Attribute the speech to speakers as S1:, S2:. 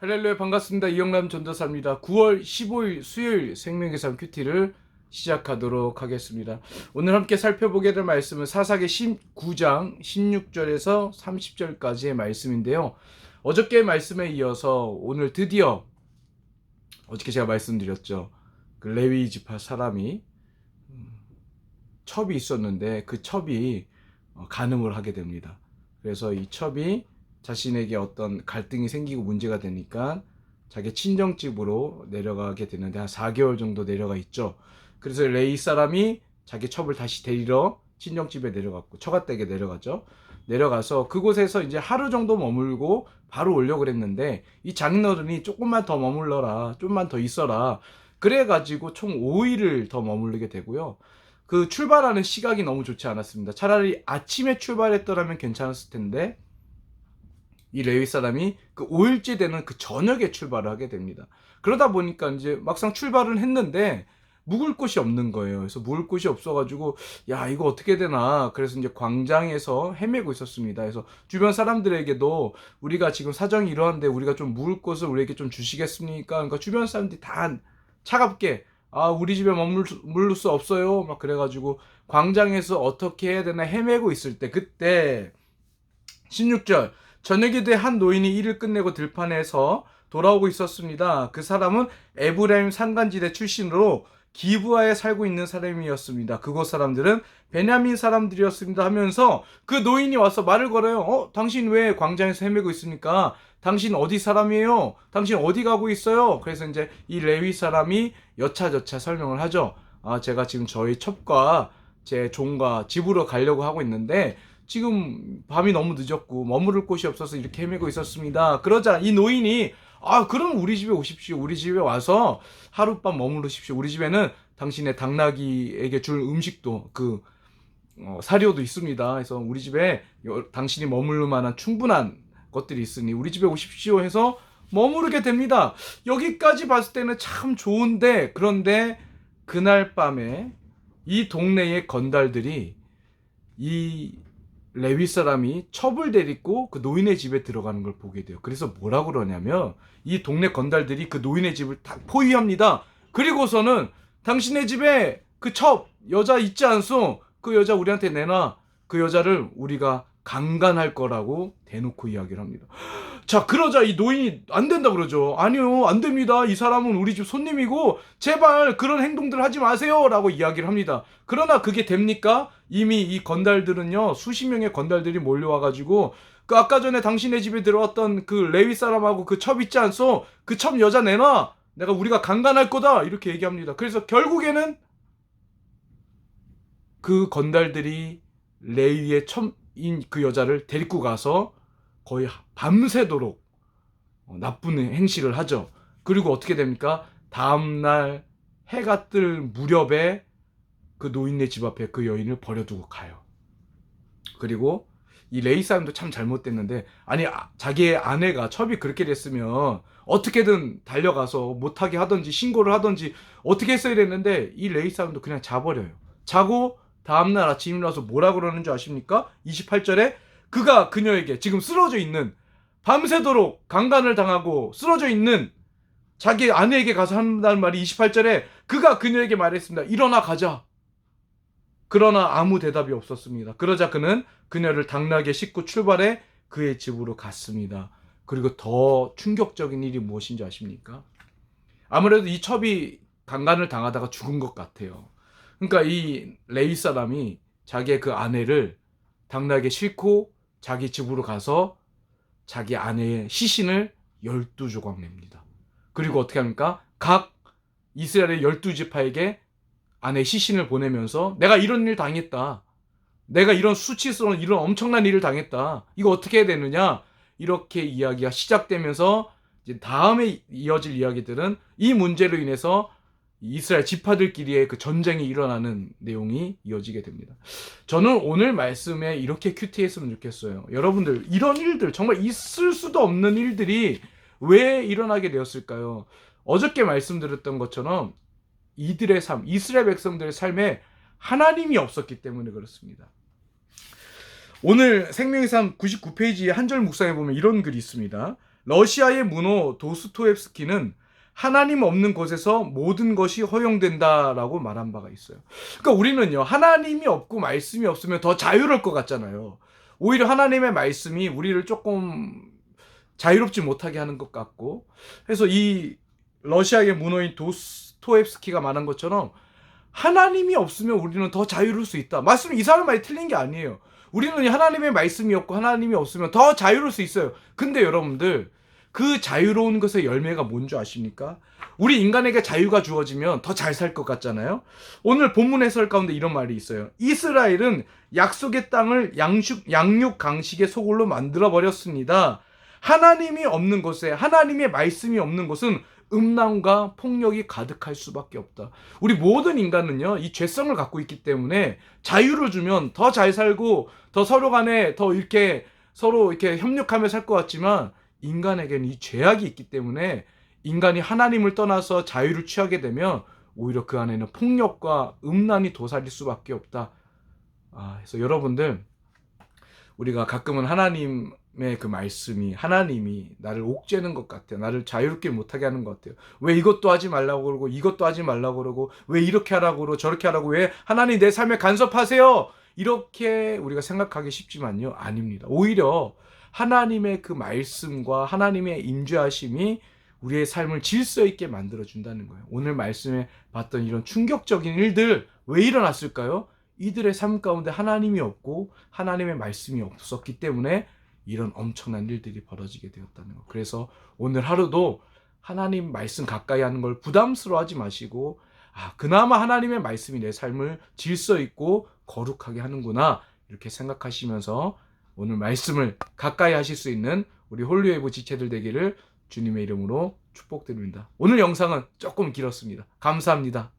S1: 할렐루야, 반갑습니다. 이영남 전도사입니다. 9월 15일 수요일 생명의 삶 큐티를 시작하도록 하겠습니다. 오늘 함께 살펴보게 될 말씀은 사사기 19장 16절에서 30절까지의 말씀인데요. 어저께의 말씀에 이어서 오늘 드디어 어저께 제가 말씀드렸죠. 그 레위 지파 사람이 첩이 있었는데 그 첩이 간음을 하게 됩니다. 그래서 이 첩이 자신에게 어떤 갈등이 생기고 문제가 되니까 자기 친정집으로 내려가게 되는데 한 4개월 정도 내려가 있죠. 그래서 레이 사람이 자기 첩을 다시 데리러 친정집에 내려갔고 처갓댁에 내려가죠. 내려가서 그곳에서 이제 하루 정도 머물고 바로 오려고 그랬는데 이 장인어른이 조금만 더 머물러라, 좀만 더 있어라, 그래가지고 총 5일을 더 머무르게 되고요. 그 출발하는 시각이 너무 좋지 않았습니다. 차라리 아침에 출발했더라면 괜찮았을 텐데 이 레위 사람이 그 5일째 되는 그 저녁에 출발을 하게 됩니다. 그러다 보니까 이제 막상 출발을 했는데 묵을 곳이 없는 거예요. 그래서 묵을 곳이 없어가지고 야, 이거 어떻게 되나. 그래서 이제 광장에서 헤매고 있었습니다. 그래서 주변 사람들에게도 우리가 지금 사정이 이러한데 우리가 좀 묵을 곳을 우리에게 좀 주시겠습니까? 그러니까 주변 사람들이 다 차갑게 우리 집에 머물 수 없어요. 막 그래가지고 광장에서 어떻게 해야 되나 헤매고 있을 때 그때 16절 저녁이 돼 한 노인이 일을 끝내고 들판에서 돌아오고 있었습니다. 그 사람은 에브라임 산간지대 출신으로 기브아에 살고 있는 사람이었습니다. 그곳 사람들은 베냐민 사람들이었습니다 하면서 그 노인이 와서 말을 걸어요. 당신 왜 광장에서 헤매고 있습니까? 당신 어디 사람이에요? 당신 어디 가고 있어요? 그래서 이제 이 레위 사람이 여차저차 설명을 하죠. 제가 지금 저희 첩과 제 종과 집으로 가려고 하고 있는데 지금 밤이 너무 늦었고 머무를 곳이 없어서 이렇게 헤매고 있었습니다. 그러자 이 노인이 그럼 우리 집에 오십시오. 우리 집에 와서 하룻밤 머무르십시오. 우리 집에는 당신의 당나귀에게 줄 음식도 사료도 있습니다. 그래서 우리 집에 당신이 머물 만한 충분한 것들이 있으니 우리 집에 오십시오 해서 머무르게 됩니다. 여기까지 봤을 때는 참 좋은데, 그런데 그날 밤에 이 동네의 건달들이 이 레위 사람이 첩을 데리고 그 노인의 집에 들어가는 걸 보게 돼요. 그래서 뭐라 그러냐면 이 동네 건달들이 그 노인의 집을 다 포위합니다. 그리고서는 당신의 집에 그 첩 여자 있지 않소? 그 여자 우리한테 내놔. 그 여자를 우리가 강간할 거라고 대놓고 이야기를 합니다. 자, 그러자 이 노인이 안 된다 그러죠. 아니요, 안 됩니다. 이 사람은 우리 집 손님이고 제발 그런 행동들 하지 마세요 라고 이야기를 합니다. 그러나 그게 됩니까? 이미 이 건달들은요, 수십 명의 건달들이 몰려와가지고 그 아까 전에 당신의 집에 들어왔던 그 레위 사람하고 그 첩 있지 않소? 그 첩 여자 내놔. 우리가 강간할 거다 이렇게 얘기합니다. 그래서 결국에는 그 건달들이 레위의 첩인 그 여자를 데리고 가서 거의 밤새도록 나쁜 행실을 하죠. 그리고 어떻게 됩니까? 다음날 해가 뜰 무렵에 그 노인네 집 앞에 그 여인을 버려두고 가요. 그리고 이 레이 사람도 참 잘못됐는데, 아니 자기의 아내가 첩이 그렇게 됐으면 어떻게든 달려가서 못하게 하든지 신고를 하든지 어떻게 했어야 됐는데 이 레이 사람도 그냥 자버려요. 자고 다음날 아침 일어나서 뭐라 그러는 줄 아십니까? 28절에 그가 그녀에게 지금 쓰러져 있는, 밤새도록 강간을 당하고 쓰러져 있는 자기 아내에게 가서 한다는 말이 28절에 그가 그녀에게 말했습니다. 일어나 가자. 그러나 아무 대답이 없었습니다. 그러자 그는 그녀를 당나귀에 싣고 출발해 그의 집으로 갔습니다. 그리고 더 충격적인 일이 무엇인지 아십니까? 아무래도 이 첩이 강간을 당하다가 죽은 것 같아요. 그러니까 이 레위 사람이 자기의 그 아내를 당나귀에 싣고 자기 집으로 가서 자기 아내의 시신을 12조각 냅니다. 그리고 어떻게 합니까? 각 이스라엘의 12지파에게 아내의 시신을 보내면서 내가 이런 일 당했다. 내가 이런 수치스러운 이런 엄청난 일을 당했다. 이거 어떻게 해야 되느냐? 이렇게 이야기가 시작되면서 이제 다음에 이어질 이야기들은 이 문제로 인해서 이스라엘 지파들끼리의 그 전쟁이 일어나는 내용이 이어지게 됩니다. 저는 오늘 말씀에 이렇게 큐티했으면 좋겠어요. 여러분들, 이런 일들, 정말 있을 수도 없는 일들이 왜 일어나게 되었을까요? 어저께 말씀드렸던 것처럼 이들의 삶, 이스라엘 백성들의 삶에 하나님이 없었기 때문에 그렇습니다. 오늘 생명의 삶 99페이지에 한 절 묵상해 보면 이런 글이 있습니다. 러시아의 문호 도스토옙스키는 하나님 없는 곳에서 모든 것이 허용된다라고 말한 바가 있어요. 그러니까 우리는요, 하나님이 없고 말씀이 없으면 더 자유로울 것 같잖아요. 오히려 하나님의 말씀이 우리를 조금 자유롭지 못하게 하는 것 같고, 그래서 이 러시아의 문호인 도스토옙스키가 말한 것처럼 하나님이 없으면 우리는 더 자유로울 수 있다. 말씀 이 사람 말이 틀린 게 아니에요. 우리는 하나님의 말씀이 없고 하나님이 없으면 더 자유로울 수 있어요. 근데 여러분들, 그 자유로운 것의 열매가 뭔지 아십니까? 우리 인간에게 자유가 주어지면 더 잘 살 것 같잖아요. 오늘 본문 해설 가운데 이런 말이 있어요. 이스라엘은 약속의 땅을 양육 강식의 소굴로 만들어 버렸습니다. 하나님이 없는 곳에, 하나님의 말씀이 없는 곳은 음란과 폭력이 가득할 수밖에 없다. 우리 모든 인간은요, 이 죄성을 갖고 있기 때문에 자유를 주면 더 잘 살고 더 서로 간에 더 이렇게 서로 이렇게 협력하며 살 것 같지만, 인간에게는 이 죄악이 있기 때문에 인간이 하나님을 떠나서 자유를 취하게 되면 오히려 그 안에는 폭력과 음란이 도사릴 수밖에 없다. 그래서 여러분들, 우리가 가끔은 하나님의 그 말씀이, 하나님이 나를 옥죄는 것 같아요. 나를 자유롭게 못하게 하는 것 같아요. 왜 이것도 하지 말라고 그러고 이것도 하지 말라고 그러고 왜 이렇게 하라고 그러고 저렇게 하라고, 왜 하나님 내 삶에 간섭하세요, 이렇게 우리가 생각하기 쉽지만요, 아닙니다. 오히려 하나님의 그 말씀과 하나님의 임재하심이 우리의 삶을 질서 있게 만들어준다는 거예요. 오늘 말씀에 봤던 이런 충격적인 일들 왜 일어났을까요? 이들의 삶 가운데 하나님이 없고 하나님의 말씀이 없었기 때문에 이런 엄청난 일들이 벌어지게 되었다는 거. 그래서 오늘 하루도 하나님 말씀 가까이 하는 걸 부담스러워하지 마시고, 그나마 하나님의 말씀이 내 삶을 질서 있고 거룩하게 하는구나, 이렇게 생각하시면서 오늘 말씀을 가까이 하실 수 있는 우리 홀리웨이브 지체들 되기를 주님의 이름으로 축복드립니다. 오늘 영상은 조금 길었습니다. 감사합니다.